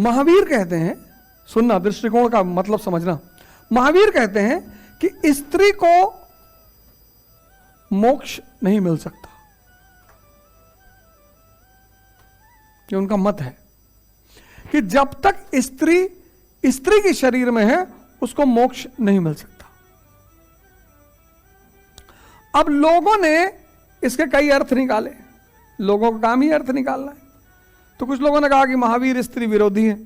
महावीर कहते हैं, सुनना, दृष्टिकोण का मतलब समझना। महावीर कहते हैं कि स्त्री को मोक्ष नहीं मिल सकता, ये उनका मत है कि जब तक स्त्री के शरीर में है उसको मोक्ष नहीं मिल सकता। अब लोगों ने इसके कई अर्थ निकाले, लोगों का काम ही अर्थ निकालना है। तो कुछ लोगों ने कहा कि महावीर स्त्री विरोधी है,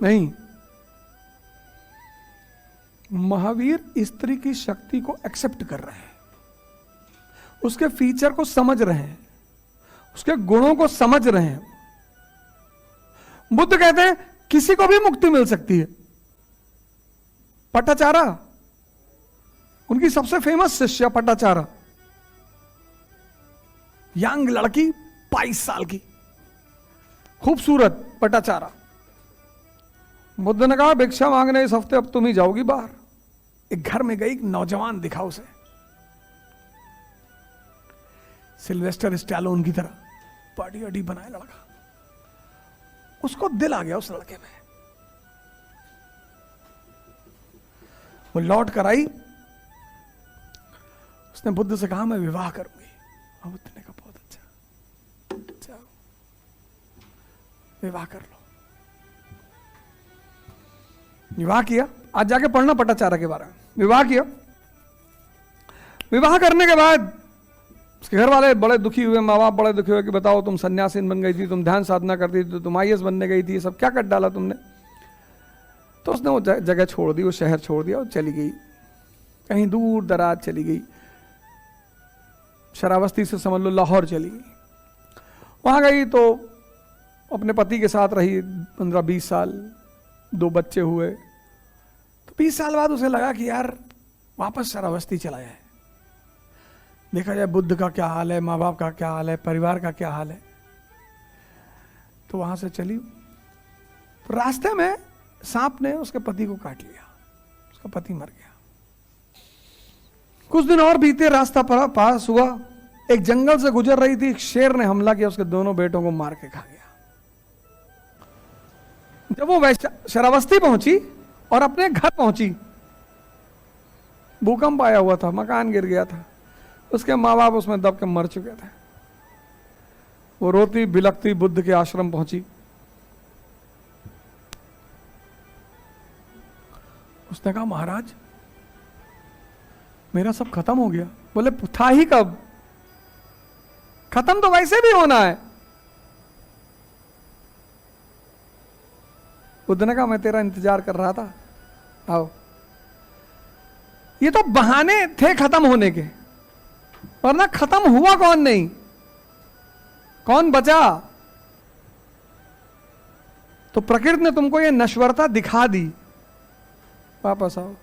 नहीं, महावीर स्त्री की शक्ति को एक्सेप्ट कर रहे हैं, उसके फीचर को समझ रहे हैं, उसके गुणों को समझ रहे हैं। बुद्ध कहते हैं किसी को भी मुक्ति मिल सकती है। पटाचारा, उनकी सबसे फेमस शिष्य पटाचारा, यंग लड़की 22 साल की, खूबसूरत पटाचारा। बुद्ध ने कहा भिक्षा मांगने इस हफ्ते अब तुम ही जाओगी बाहर। एक घर में गई, एक नौजवान दिखा उसे, सिल्वेस्टर स्टैलोन की तरह बॉडी वॉडी बनाए लड़का। उसको दिल आ गया उस लड़के में, वो लौट कर आई, उसने बुद्ध से कहा मैं विवाह करूंगी। और बुद्ध ने कहा बहुत अच्छा, विवाह कर लो। विवाह किया, आज जाके पढ़ना पटाचारा के बारे में। विवाह किया, विवाह करने के बाद उसके घर वाले बड़े दुखी हुए, माँ बाप बड़े दुखी हुए कि बताओ तुम सन्यासीन बन गई थी, तुम ध्यान साधना करती थी, तुम IAS बनने गई थी, सब क्या कर डाला तुमने। तो उसने वो जगह छोड़ दी, वो शहर छोड़ दिया और चली गई, कहीं दूर दराज चली गई। शरावस्ती से समझ लो लाहौर चली गई। वहां गई तो अपने पति के साथ रही 15-20 साल, 2 बच्चे हुए। तो 20 साल बाद उसे लगा कि यार वापस शरावस्ती चला जाए, देखा जाए बुद्ध का क्या हाल है, माँ बाप का क्या हाल है, परिवार का क्या हाल है। तो वहां से चली, तो रास्ते में सांप ने उसके पति को काट लिया, उसका पति मर गया। कुछ दिन और बीते, रास्ता पास हुआ, एक जंगल से गुजर रही थी, एक शेर ने हमला किया, उसके दोनों बेटों को मार के खा गया। जब वो शरावस्ती पहुंची और अपने घर पहुंची, भूकंप आया हुआ था, मकान गिर गया था, उसके माँ बाप उसमें दब के मर चुके थे। वो रोती बिलखती बुद्ध के आश्रम पहुंची। उसने कहा महाराज मेरा सब खत्म हो गया। बोले था ही कब, खत्म तो वैसे भी होना है। बुद्ध ने कहा मैं तेरा इंतजार कर रहा था, आओ। ये तो बहाने थे खत्म होने के, वरना खत्म हुआ कौन नहीं, कौन बचा। तो प्रकृति ने तुमको ये नश्वरता दिखा दी, वापस आओ।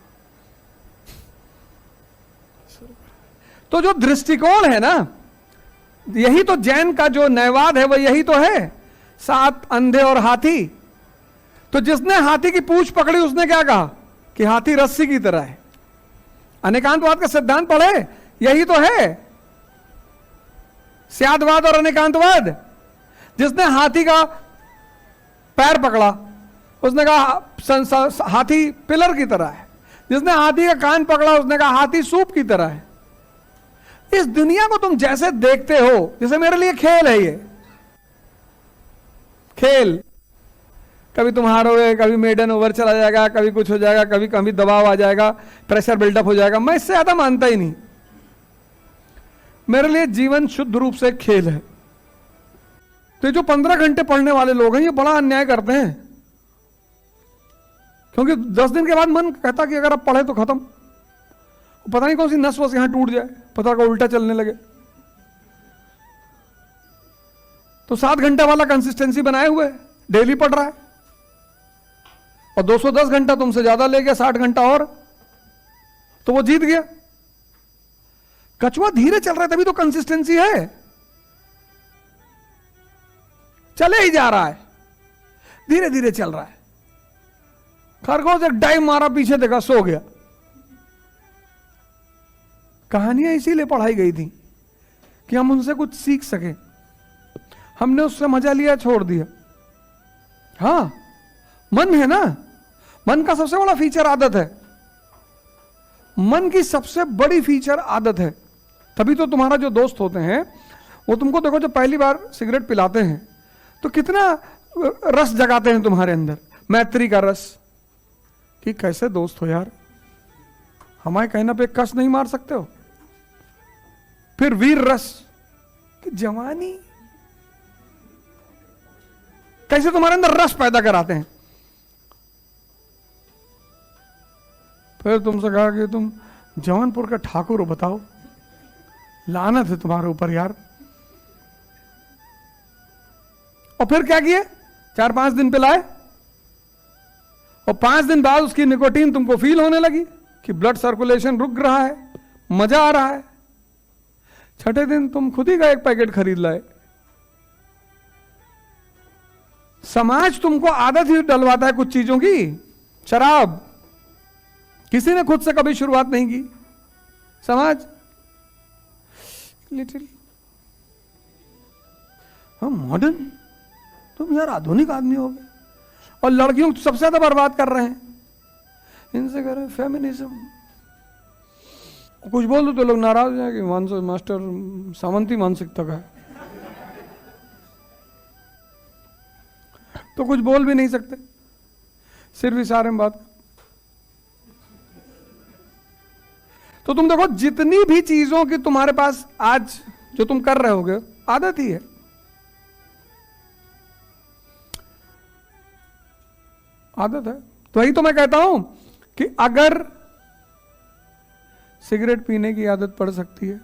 तो जो दृष्टिकोण है ना, यही तो जैन का जो नयवाद है वो यही तो है, 7 अंधे और हाथी। तो जिसने हाथी की पूंछ पकड़ी उसने क्या कहा कि हाथी रस्सी की तरह है। अनेकांतवाद का सिद्धांत पढ़े, यही तो है स्यादवाद और अनेकांतवाद। जिसने हाथी का पैर पकड़ा उसने कहा हाथी पिलर की तरह है, जिसने हाथी का कान पकड़ा उसने कहा हाथी सूप की तरह है। इस दुनिया को तुम जैसे देखते हो, जैसे मेरे लिए खेल है, ये खेल, कभी तुम हारोगे, कभी मेडन ओवर चला जाएगा, कभी कुछ हो जाएगा, कभी कभी दबाव आ जाएगा, प्रेशर बिल्डअप हो जाएगा। मैं इससे ज्यादा मानता ही नहीं। मेरे लिए जीवन शुद्ध रूप से खेल है। तो जो 15 घंटे पढ़ने वाले लोग हैं ये बड़ा अन्याय करते हैं, क्योंकि 10 दिन के बाद मन कहता कि अगर अब पढ़े तो खत्म, पता नहीं कौन सी नस वस यहां टूट जाए, पता को उल्टा चलने लगे। तो 7 घंटे वाला कंसिस्टेंसी बनाए हुए डेली पढ़ रहा है, और 210 घंटा तुमसे ज्यादा ले गया, 60 घंटा और, तो वो जीत गया। कछुआ धीरे चल रहा है तभी तो कंसिस्टेंसी है, चले ही जा रहा है, धीरे धीरे चल रहा है। खरगोश एक डाइव मारा, पीछे देखा, सो गया। कहानियां इसीलिए पढ़ाई गई थी कि हम उनसे कुछ सीख सके। हमने उससे मजा लिया, छोड़ दिया। हाँ, मन है ना, मन का सबसे बड़ा फीचर आदत है। मन की सबसे बड़ी फीचर आदत है। तभी तो तुम्हारा जो दोस्त होते हैं वो तुमको देखो, जब पहली बार सिगरेट पिलाते हैं तो कितना रस जगाते हैं तुम्हारे अंदर, मैत्री का रस, कि कैसे दोस्त हो यार, हमारे कहने पे कस नहीं मार सकते हो। फिर वीर रस कि जवानी, कैसे तुम्हारे अंदर रस पैदा कराते हैं। फिर तुमसे कहा कि तुम जौनपुर का ठाकुर हो, बताओ, लानत है तुम्हारे ऊपर यार। और फिर क्या किए, 4-5 दिन पिलाए और 5 दिन बाद उसकी निकोटीन तुमको फील होने लगी कि ब्लड सर्कुलेशन रुक रहा है, मजा आ रहा है। 6ठे दिन तुम खुद ही का एक पैकेट खरीद लाए। समाज तुमको आदत ही डलवाता है कुछ चीजों की। शराब किसी ने खुद से कभी शुरुआत नहीं की, समाज लिटिल हम मॉडर्न, तुम यार आधुनिक आदमी हो गए। और लड़कियों को सबसे ज्यादा बर्बाद कर रहे हैं, इनसे कह रहे हैं फेमिनिज्म। कुछ बोल दो तो लोग नाराज हैं कि मास्टर सामंती मानसिकता का है, तो कुछ बोल भी नहीं सकते, सिर्फ इशारे में बात। तो तुम देखो, जितनी भी चीजों की तुम्हारे पास आज जो तुम कर रहे होगे, आदत ही है। आदत है। तो वही तो मैं कहता हूं कि अगर सिगरेट पीने की आदत पड़ सकती है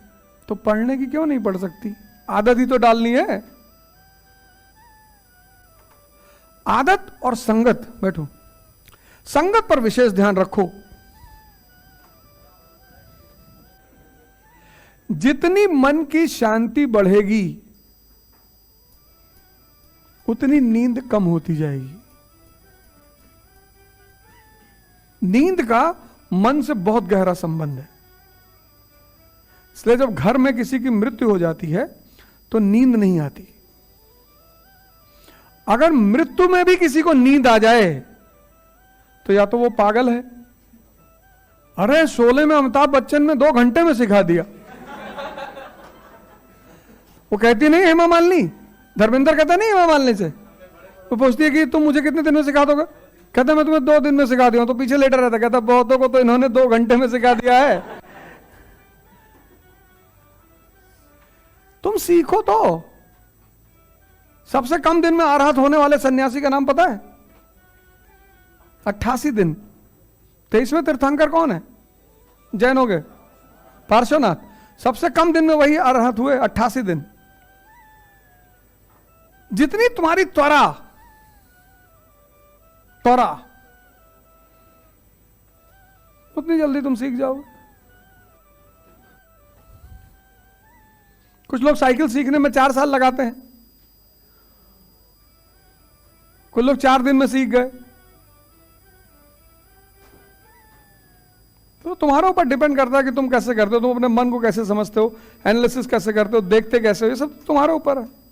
तो पढ़ने की क्यों नहीं पड़ सकती? आदत ही तो डालनी है। आदत और संगत, बैठो, संगत पर विशेष ध्यान रखो। जितनी मन की शांति बढ़ेगी उतनी नींद कम होती जाएगी। नींद का मन से बहुत गहरा संबंध है। इसलिए जब घर में किसी की मृत्यु हो जाती है तो नींद नहीं आती। अगर मृत्यु में भी किसी को नींद आ जाए तो या तो वो पागल है। अरे शोले में अमिताभ बच्चन ने 2 घंटे में सिखा दिया। वो कहती नहीं हेमा मालिनी, धर्मेंद्र कहता नहीं हेमा मालिनी से, वो पूछती है कि तुम मुझे कितने दिन में सिखा दोगे? कहता मैं तुम्हें 2 दिन में सिखा दिया। तो पीछे लेटर रहता, कहता बहुतों को तो इन्होंने 2 घंटे में सिखा दिया है। तुम सीखो तो। सबसे कम दिन में अरहत होने वाले सन्यासी का नाम पता है? 88 दिन। 23वें तीर्थंकर कौन है जैनों के? पार्श्वनाथ। सबसे कम दिन में वही अरहत हुए, 88 दिन। जितनी तुम्हारी त्वरा उतनी जल्दी तुम सीख जाओगे। कुछ लोग साइकिल सीखने में 4 साल लगाते हैं, कुछ लोग 4 दिन में सीख गए। तो तुम्हारे ऊपर डिपेंड करता है कि तुम कैसे करते हो, तुम अपने मन को कैसे समझते हो, एनालिसिस कैसे करते हो, देखते कैसे हो, ये सब तुम्हारे ऊपर है।